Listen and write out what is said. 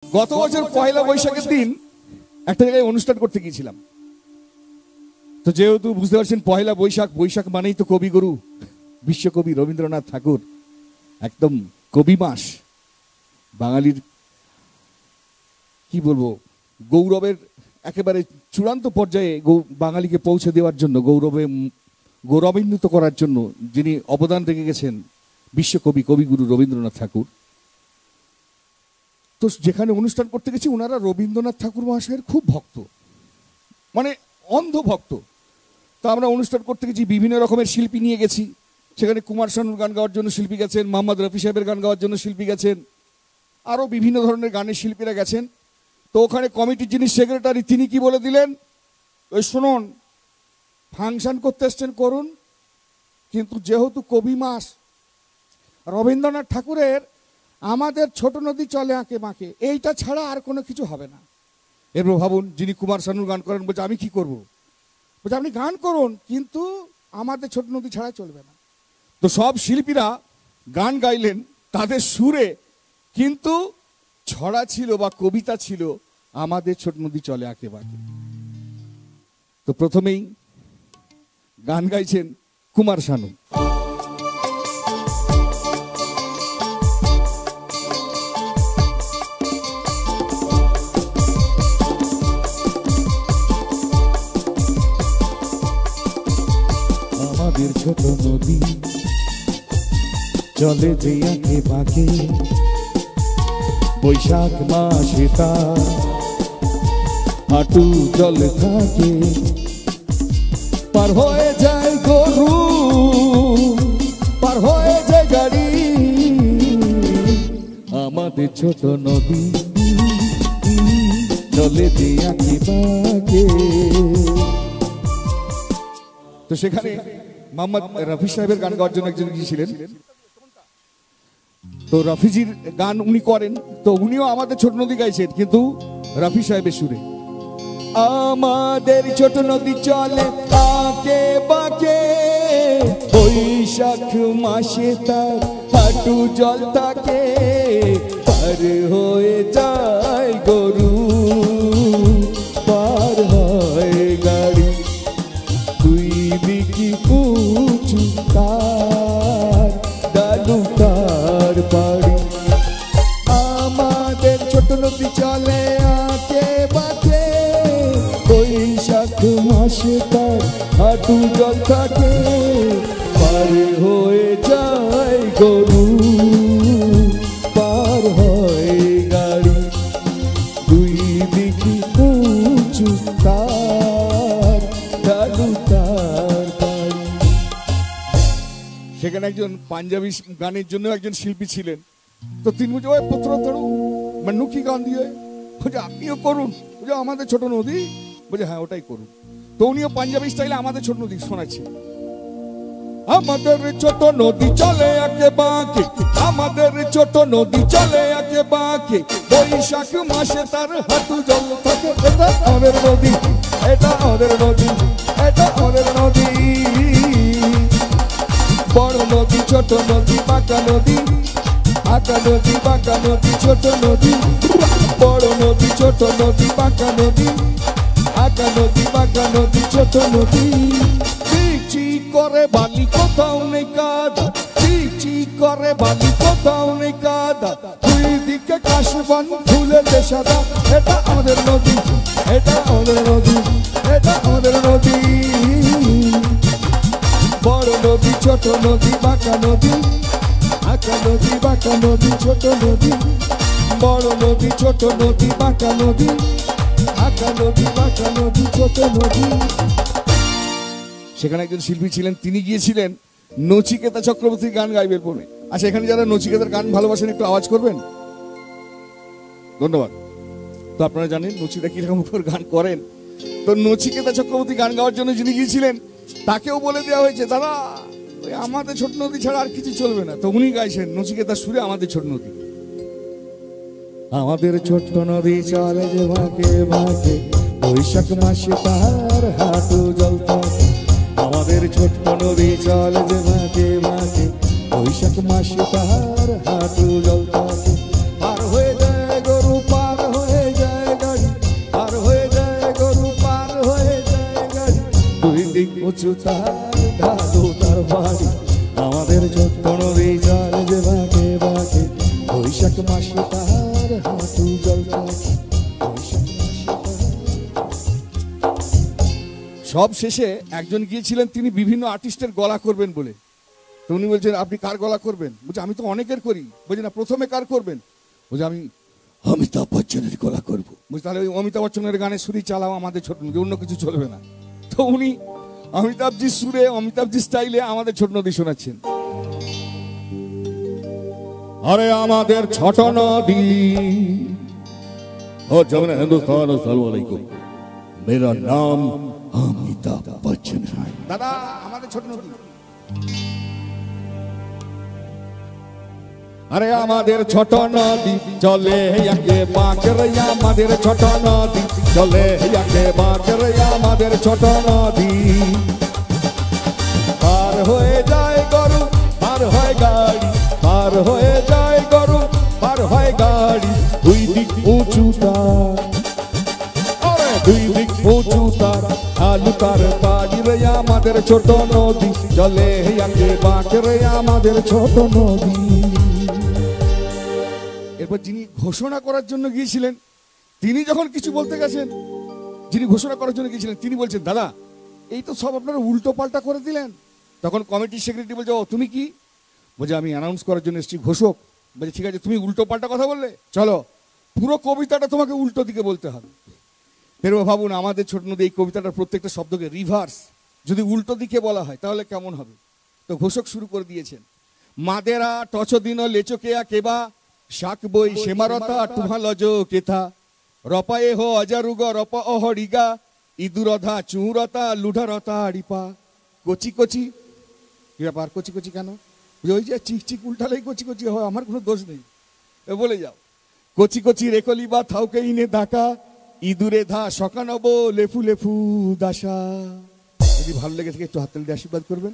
গত বছর পয়লা বৈশাখের দিন একটা জায়গায় অনুষ্ঠান করতে গিয়েছিলাম। তো যেহেতু বুঝতে পারছেন পয়লা বৈশাখ, বৈশাখ মানেই তো কবিগুরু বিশ্বকবি রবীন্দ্রনাথ ঠাকুর, একদম কবি মাস, বাঙালির কি বলবো গৌরবের একেবারে চূড়ান্ত পর্যায়ে বাঙালিকে পৌঁছে দেওয়ার জন্য, গৌরবান্বিত করার জন্য যিনি অবদান রেখে গেছেন বিশ্বকবি কবিগুরু রবীন্দ্রনাথ ঠাকুর। তো যেখানে অনুষ্ঠান করতে গেছি ওনারা রবীন্দ্রনাথ ঠাকুর মহাশয়ের খুব ভক্ত, মানে অন্ধ ভক্ত। তো আমরা অনুষ্ঠান করতে গেছি, বিভিন্ন রকমের শিল্পী নিয়ে গেছি। সেখানে কুমার শানুর গান গাওয়ার জন্য শিল্পী গেছেন, মোহাম্মদ রফি সাহেবের গান গাওয়ার জন্য শিল্পী গেছেন, আরও বিভিন্ন ধরনের গানের শিল্পীরা গেছেন। তো ওখানে কমিটির যিনি সেক্রেটারি তিনি কি বলে দিলেন, ওই শুনুন ফাংশন করতে এসছেন করুন, কিন্তু যেহেতু কবি মাস রবীন্দ্রনাথ ঠাকুরের আমাদের ছোট নদী চলে আঁকে বাঁকে, এইটা ছাড়া আর কোনো কিছু হবে না। এরপর ভাবুন যিনি কুমার শানুর গান করেন বলছে আমি কি করব, বলছে আপনি গান করুন কিন্তু আমাদের ছোট নদী ছাড়া চলবে না। তো সব শিল্পীরা গান গাইলেন তাদের সুরে, কিন্তু ছড়া ছিল বা কবিতা ছিল আমাদের ছোট নদী চলে আঁকে বাঁকে। তো প্রথমেই গান গাইছেন কুমার শানু। আমাদের ছোট নদী চলে যে আঁকে বাঁকে, বৈশাখ মাসে তার হাঁটু জল থাকে, পার হয়ে যায় গরু, পার হয়ে যায় গাড়ি, আমাদের ছোট নদী চলে যে আঁকে বাঁকে। তো সেখানে মোহাম্মদ রফি সাহেবের গান গাওয়ার জন্য একজন গিয়েছিলেন। তো রফিজির গান উনি করেন, তো উনিও আমাদের ছোট নদী গাইছেন কিন্তু রফি সাহেবের সুরে। আমাদের ছোট নদী চলে আঁকে বাঁকে, বৈশাখ মাসে তার হাঁটু জল থাকে, পার হয়ে যায় গরু, পার হয় গাড়ি, দুই দিকে উঁচু তার, ডালু তার বাড়ি। আমাদের ছোট নদী চলে আঁকে বাঁকে, বৈশাখ মাসে তার হাঁটু জল থাকে, পার হয়ে যায় গরু, পার হয় গাড়ি, দুই দিকে উঁচু তার, ডালু তার বাড়ি। সেখানে একজন পাঞ্জাবি গানের জন্য একজন শিল্পী ছিলেন। তো তিনি বলছে ওই পুত্র ধরু মানে কি গান দিয়ে, বলছে আপনিও করুন, বলছে আমাদের ছোট নদী, বলছে হ্যাঁ ওটাই করুন। তো উনিও পাঞ্জাবি স্টাইলে আমাদের ছোট নদী শোনাচ্ছেন। আমাদের ছোট নদী চলে আঁকে বাঁকে, আমাদের ছোট নদী চলে আঁকে বাঁকে, বৈশাখ মাসে তার হাঁটু জল থাকে, এটা আমাদের নদী, এটা আমাদের নদী, এটা আমাদের নদী, বড় নদী ছোট নদী বাঁকা নদী, আঁকা নদী বাঁকা নদী ছোট নদী, বড় নদী ছোট নদী বাঁকা নদী, আঁকা নদী বাঁকা নদী ছোট নদী। চিক চিক করে বালি কোথাও নেই কাদা, চিক চিক করে বালি কোথাও নেই কাদা, দুই দিকে কাশবন ফুলেতে সাদা, এটা আমাদের নদী, এটা আমাদের নদী, এটা আমাদের নদী, বড় নদী ছোট নদী বাঁকা নদী, আঁকা নদী বাঁকা নদী ছোট নদী, বড় নদী ছোট নদী বাঁকা নদী, আঁকা নদী বাঁকা নদী ছোট নদী। সেখানে একজন শিল্পী ছিলেন, তিনি গিয়েছিলেন নচিকেতা চক্রবর্তীর গান গাইবেন বলে। আচ্ছা এখানে যারা নচিকেতার গান ভালোবাসেন একটু আওয়াজ করবেন, ধন্যবাদ। তো আপনারা জানেন নচিতা কিরকম গান করেন। তো নচিকেতা চক্রবর্তী গান গাওয়ার জন্য যিনি গিয়েছিলেন তাকেও বলে দেওয়া হয়েছে দাদা আমাদের ছোট নদী ছাড়া আর কিছু চলবে না। তো উনি গাইছেন নচিকেতার সুরে আমাদের ছোট নদী। আমাদের ছোট নদী চলে যে বাঁকে বাঁকে, বৈশাখ মাসে তার হাঁটু জল থাকে, আমাদের ছোট নদী চলে যে বাঁকে বাঁকে, বৈশাখ মাসে তার হাঁটু জল থাকে, পার হয়ে যায় গরু, পার উঁচু তার ঢালু তার বাড়ি আমাদের ছোট্ট নদী জল যে বাঁকে বাঁকে বৈশাখ মাসে তার হাঁটু জল থাকে বৈশাখ মাসে সব শেষে একজন গিয়েছিলেন, তিনি বিভিন্ন আর্টিস্টের গলা করবেন বলে। তো উনি বলছেন আপনি কার গলা করবেন? বলছে আমি তো অনেকের করি। বলছে না, প্রথমে কার করবেন? বলছে আমি অমিতাভ বচ্চনের গলা করবো। বলছে তাহলে ওই অমিতাভ বচ্চনের গানের সুরই চালাও আমাদের ছোট নদী, অন্য কিছু চলবে না। তো উনি অমিতাভজি সুরে অমিতাভজি স্টাইলে আমাদের ছোট নদী শোনাচ্ছেন। আরে আমাদের ছোট নদী ও জমনে হিন্দুস্তান আসসালামু আলাইকুম, মেরা নাম অমিতাভ বচ্চন হ্যায়। দাদা আমাদের ছোট নদী। আরে আমাদের ছোট নদী চলে আগে বাঁকের, আমাদের ছোট নদী চলে আগে বাঁকের, আমাদের ছোট নদী পার হয়ে যায় গরু পার হয় গাড়ি, পার হয়ে যায় গরু পার হয় গাড়ি, দুই দিক উঁচু তার, আরে দুই দিক উঁচু তার ঢালু তার বাড়ি রে আমাদের ছোট নদী চলে আগে বাঁকের, আমাদের ছোট নদী। এরপর যিনি ঘোষণা করার জন্য গিয়েছিলেন, তিনি যখন কিছু বলতে গেছেন, যিনি ঘোষণা করার জন্য গিয়েছিলেন তিনি বলছেন দাদা এই তো সব আপনারা উল্টো পাল্টা করে দিলেন। তখন কমিটির সেক্রেটারি বলছে ও তুমি কি? বলছে আমি অ্যানাউন্স করার জন্য এসেছি, ঘোষক। বলছে ঠিক আছে তুমি উল্টো পাল্টা কথা বললে, চলো পুরো কবিতাটা তোমাকে উল্টো দিকে বলতে হবে। এরপর ভাবুন আমাদের ছোট নদী এই কবিতাটার প্রত্যেকটা শব্দকে রিভার্স যদি উল্টো দিকে বলা হয় তাহলে কেমন হবে। তো ঘোষক শুরু করে দিয়েছেন, মাদেরা টচ দিন লেচো কেয়া কেবা শাক বই সেমারতা টুহা লজ কেথা রপায়ে হো অজারুগ রপ অহড়িগা ইদুরধা চুরতা লুঢারতা আড়িপা কচি কচি। কি ব্যাপার কচি কচি কেন? ওই যে চিক চিক উল্টালেই কচি কচি হয়, আমার কোনো দোষ নেই, বলে যাও। কচি কচি রেকলি বা থাউকে ইনে ডাকা ইদুরে ধা সকানব লেফু লেফু দাসা। যদি ভালো লেগে থাকে একটু হাততালি দিয়ে আশীর্বাদ করবেন।